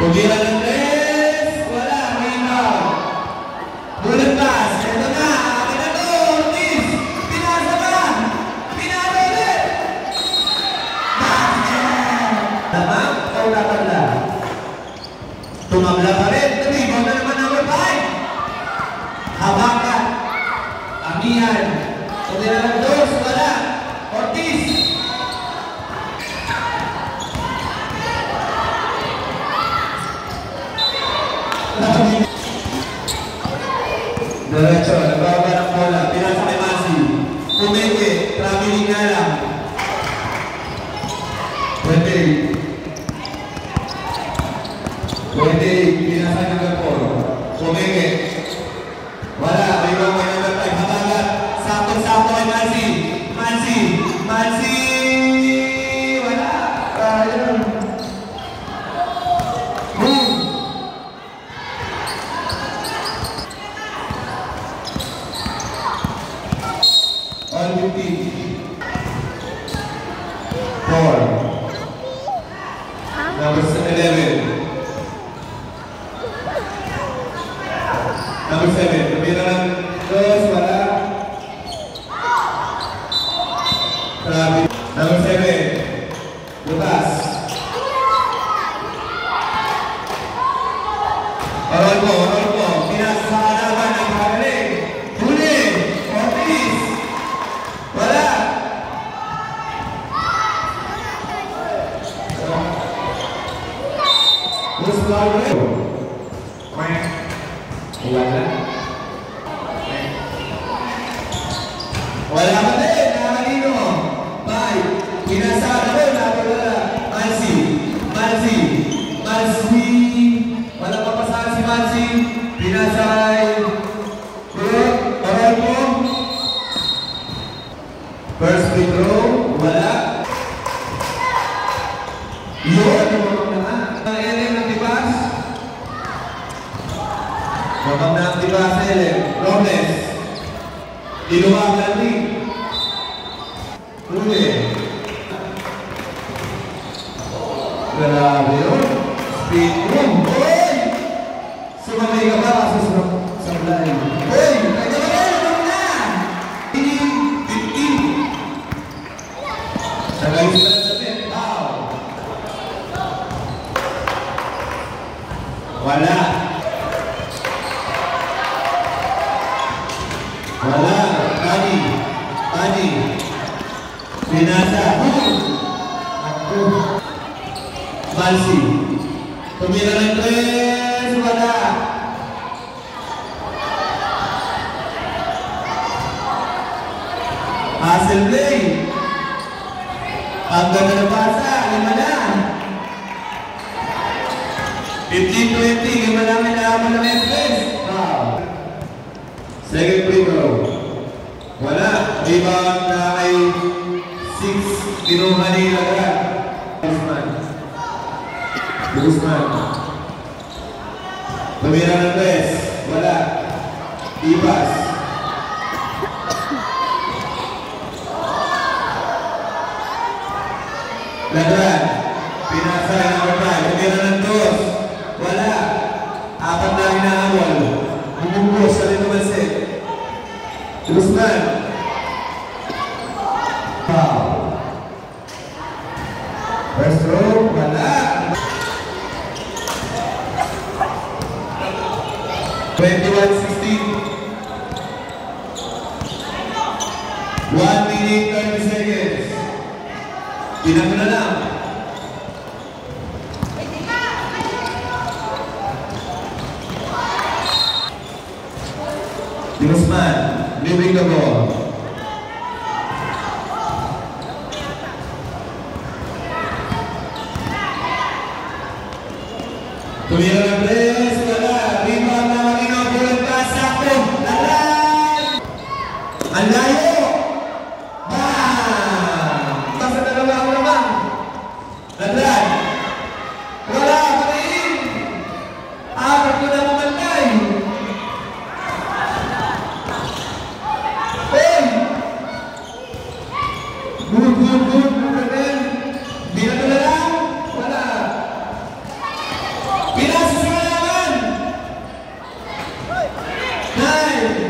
Tumira ng tres. Wala. Rebound. Bullet pass. Ito na. Akin na to. Ortiz. Pinasa ka. Pinasa ulit. Basket. Tamang o natabla? Tumabla pa rin. Rebound na naman number 5. Habakan. Amihan. Tumira ng dos. Wala. Ortiz. Diretso, nagbaba ng bola, pinasa kay Masi. Pumeke, traveling nga lang. Pwede, pinasa ng gapor. Pumeke. Wala, may mga number 5. Habagat, sakto kay Masi. Masi. Wala. Ayun. All 15. 4. Number 11. Number 7. Tumira ng dos, wala. Number 7. Butas. Orol ko. Pinasa sa halaman ng kagaling. Huli. Ortiz. Wala. Terus lalu. Wala pa din. Nakalino. Bye. Pinasa na wala. Malsi. Wala pa pasahan si Malsi. Pinasay. Oral mo. First free throw. Wala. Yun. Elem ng tibas. Mamang na ang tibas sa Elem. Robles. Diluwag lagi. Huli. Grabe yun. Speed room. Hoy! Sumamay ka ba sa line? Hoy! Nagkakaroon na! 15. Nagayos na sa net. Wala. Tani. Pinasa. Malsi. Tumira ng tres. Wala. Hustle play. Ang ganda na pasa. 5 na. 15-20. 5 namin na ng express. Second free throw. Wala. Rebound na ay 6. Kinuha ni Lagat. Guzman. Tumira ng tres. Wala. Ibas. Lagat. Pinasa ng number 5. Tumira ng dos. Wala. 4 na hinahamol. Bumubos sa rin naman set. Guzman. First row. Wala. 21-16. 1 minute 30 seconds. Pinag na lang. Guzman, leaving the ball. Tumira ng tres, wala. Rebound na Marino, bullet pass, sakto. Lalan! Ang layo! Bam! Basta dalawa ako naman. Lalan! Wala, patayin! Apat ko na mamantay. Hey! Good. Bila ko na lang. Wala. 9,